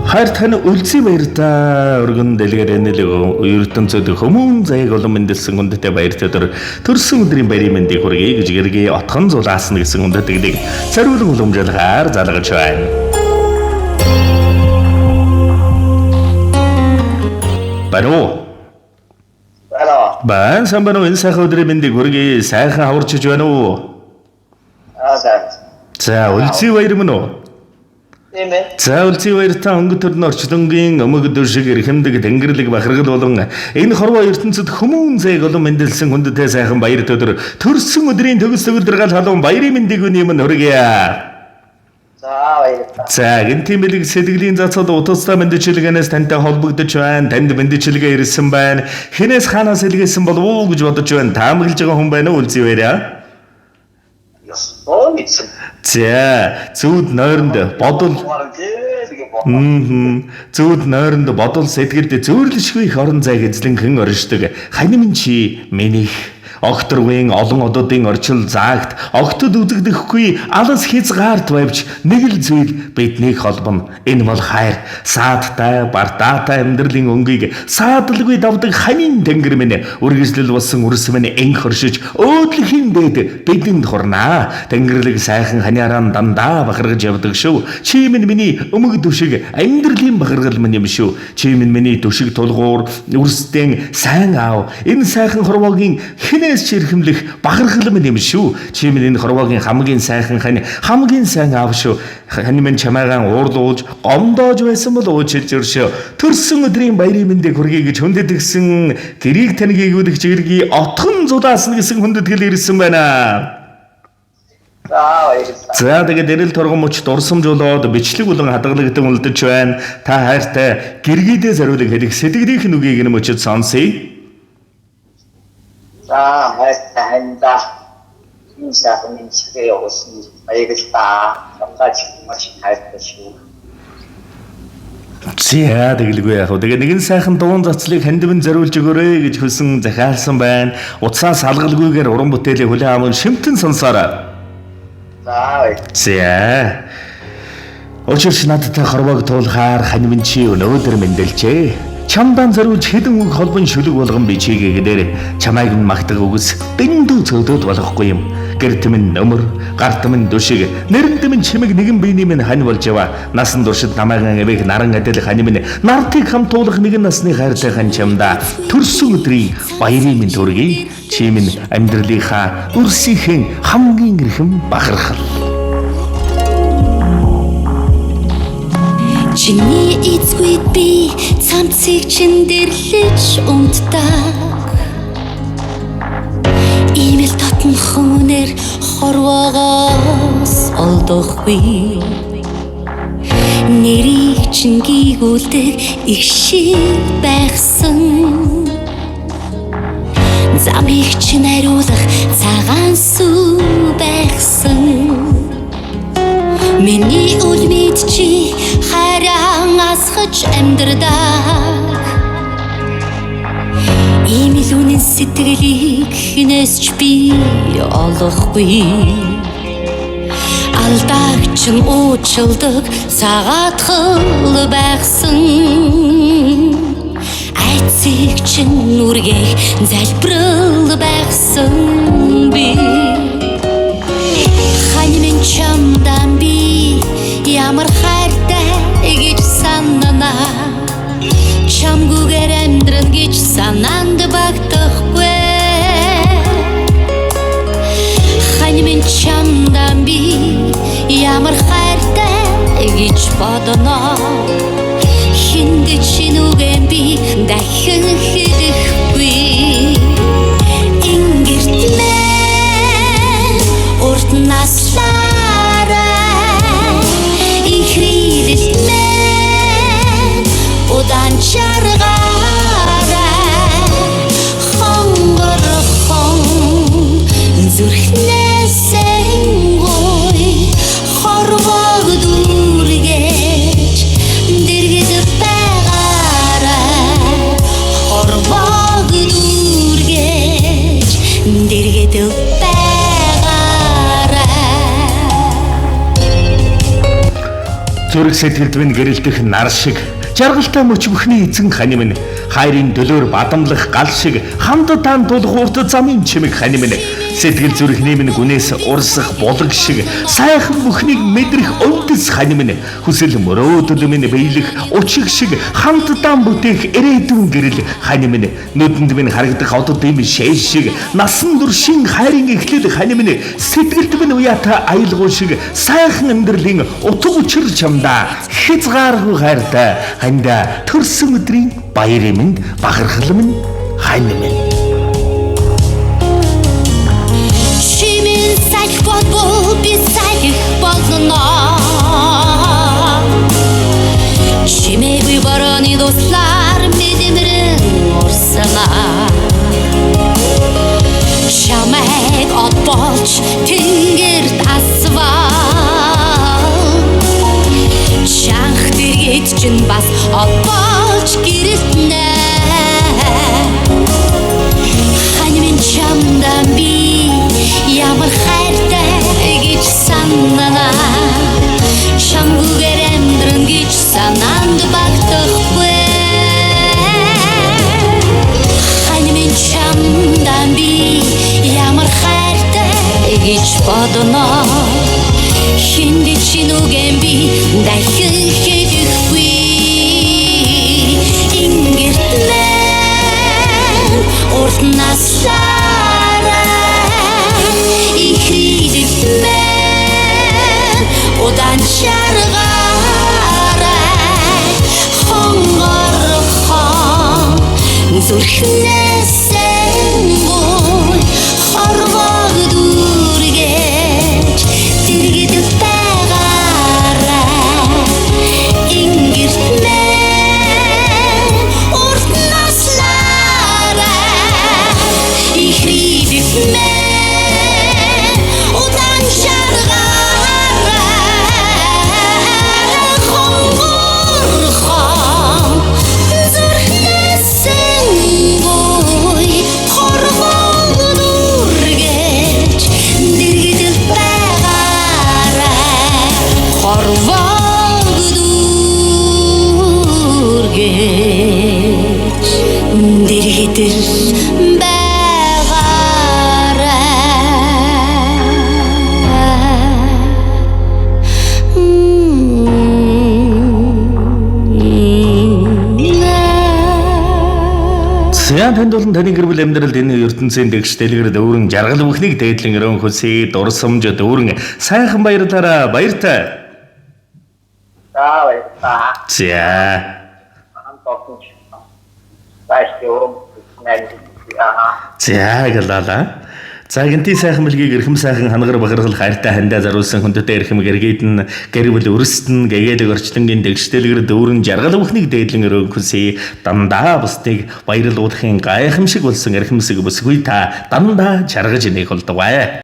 Хайр тань үлзий баяртай өргөн дэлгэрэн нэлэг ертөнцөд хүмүүн заяг олон мэндэлсэн хүндтэй баяртай өдөр төрсөн өдрийн баярын мэндийг хүргэе гэж гэргээ отхон зулаасна гэсэн хүндэтгэлийг цариулан уламжлахаар залгаж байна. Баруу. Баан самбано энэ сайхан өдрийн мэндийг хүргэе. Сайхан хаварчиж байна уу? За үлзий баяр мөн үү? За үлзий баяртай өнгө төрн орчлонгийн өмгөд шиг эрхэмдэг тэнгэрлэг бахаргал болон энэ хорвоо ертөнцид хүмүүн зээг олон мэндэлсэн хүндтэй сайхан баярт өдөр төрсөн өдрийн төгс төгөлдргал халуун баярын мэндийг өнийм хүргэе. За энэ тиймэлэг сэтгэлийн зацад утастай мэндчилгээнээс тантай холбогдож байна. Танд мэндчилгээ ирсэн байна. Хинээс хаанаас илгээсэн болов уу гэж бодож байна. Таамаглаж байгаа хүн байна уу үлзий баяраа? За зүуд нойронд бодол зүуд нойронд бодол сэтгэлд зөөрлөшгүй их орон зайг эзлэнхэн оршдог ханим чи минийх огторгын олон одуудын орчил заагт огтод үзэгдэхгүй алас хязгаарт байвч нэг л зүйл биднийг холбоно. Энэ бол хайр. Саадтай, бардаатай амьдралын өнгийг саадалгүй давдаг ханийн тэнгэр минь үргэлжлэл болсон үрс минь энх оршиж өөдлөхийн дээд бидэнд хурнаа. Тэнгэрлэг сайхан ханиараа дандаа бахаргаж явдаг шүү. Чи минь миний өмг дүшиг амьдралын бахаргал минь юм шүү. Чи минь миний дүшиг тулгуур үрстэн сайн аав. Энэ сайхан хорвоогийн чирхэмлэх бахархал минь юм шүү. Чи минь энэ хорвоогийн хамгийн сайхан хань хамгийн сайн аав шүү. Хань минь чамаагаан уурлуулж гомдоож байсан бол уучлж өршөө. Төрсөн өдрийн баярын мэндийг хүргэе гэж хүндэт гисэн гэрийг таньгийг үлэх чигэргийн отхон зулаасна гэсэн хүндэтгэл ирсэн байна. За тэгээд эрэл торгон мөч дурсамжуулаад бичлэг болон хадгалагдсан үлдэж байна. Та хайртай гэргийдээ зориулах хэлэх сэтгэлийнх нь үгийг нь мөчөд сонсъё. За хайртай энэ сайхан мэндчилгээ өгсөн баярлалаа. Хамгаалж маш хайртай шүү. За тэгэлгүй яах вэ? Тэгээ нэгэн сайхан дуун цацлыг хандивэн зориулж өгөөрэй гэж хүсэн захиалсан байна. Утсаас салгалгүйгээр уран бүтээлийн хүлээн аван шимтэн сонсоорой. За. Очирч надтай хорвоог туулахаар ханивэн чи өнөөдөр мэндэлжээ. Чамдан зориулж хэдэн үг холбон шүлэг болгон би чигээ гэдээр чамайг магтах үгс дэндүү цөөдөд болохгүй юм. Гэрт минь нөмөр, гарт минь дүшиг, нэрэнд минь чимэг нэгэн биений минь хань болж яваа. Насан туршид намайган эвэх наран адил хань минь нартыг хамтуулах нэгэн насны хайртай хань чамда төрсөн өдрийн баярын минь төргий. Чи минь амьдралынхаа үрсийнхэн хамгийн эрхэм бахархал. Чиний эцгүй би цамцыг чин дэрлэж унтдаг. Имэл татн хүмүүнээр хорвоогоос олдохгүй. Нэрийг чин гийгүүлдэг их шиг байхсан. Замыг чин хариулах цагаан сүү байхсан. Миний үл мэд чи харан асгаж амьдрдаг. Имэл үнэн сэтгэлийг хинээс ч би олохгүй. Алдаагч нь уучлдаг сагаатгал байхсан. Айцыг чин үргэх залбирал байхсан би. Ханим чамдан би ямар хайртай гэж сананаа. Чамгүйгээр амьдран гэж санаанд багтахгүй. Ханим чамдан би ямар хайртай гэж бодно. Хинд чинүгэн би дахин хэлэхгүй. Ингэрт мэн урт наслаарай ихрилэл мэн удаан чаргаарай хонгорхон зүрхнээсээ гой хорвоог дүүргэж дэргэд байгаарай хорвоог дүүргэж дэргэд Зүрх сэтгэлд минь гэрэлтэх нар шиг жаргалтай мөч бүхний эзэн хань минь хайрын дөлөөр бадамлах гал шиг хамтдаа тулгуурт замын чимэг хань минь сэтгэл зүрхний минь гүнээс урсах булаг шиг сайхан бүхнийг мэдрэх өвдөс хань минь хүсэл мөрөөдөл минь биелэх учиг шиг хамтдаа бүтээх ирээдүйн гэрэл хань минь нүдэнд минь харагдах одод юм шээ шиг насан туршийн хайрын эхлэл хань минь сэтгэлд минь уяата аялгуу шиг сайхан амьдралын утга учир чамда хязгааргүй хайртай ханда төрсөн өдрийн баярын минь бахархал минь хань минь Чимэн сах болбол би сахих болно Чимээгүй борооны дуслаар мэдэмрэн урсана Чамайг од болж тэнгэрт асваа Шанх дэргэд чинь бас од болж гэрэлтнэ Хань минь чамдан би ямар хайртай гэж санана Чамгүйгээр амьдран гэж санаанд багтахгүй Хань минь чамдан би ямар хайртай гэж бодно Хинди чинүгэн би дахин хэвэхгүй Ингэрт мэн урт наслаарай Ихрийдэл мэн удаан шаргаарай Хонгорхон зүрхнээсэн гой хорвог дүргэж дэргэд байгаарай Ингэрт мэн урт наслаарай Ихрийдэл мэн удаан шаргаарай Хонгорхон зүрхнээсэн гой хорвог дүргэж дэргэд байгаарай Хорвог дүргэж дэргэд Сайн танд болон таны гэр бүл амьдралд энэ ертөнцийн дэгш дэлгэр дүүрэн жаргал бүхнийг дээдлэн өрөн хөсөө дурсамж дүүрэн сайхан баярлаараа баяртай. За баярлалаа. За. Манайд тоосон сайшгүй урам näin За гэлээ. За гэнти сайхан мэлгийг эрхэм сайхан хангар бахархал хайртай хандаа заруулсан хүндэтэй эрхэм гэргээд нь гэр бүл өрөстн гэгээд орчлонгийн дэгшдэлгэр дүүрэн жаргал бүхнийг дээдлэн өрөөн хүсээ дандаа бусдыг баярлуулахын гайхамшиг болсон эрхэмсэг бүсгүй та дандаа чаргаж нээх болдог бай.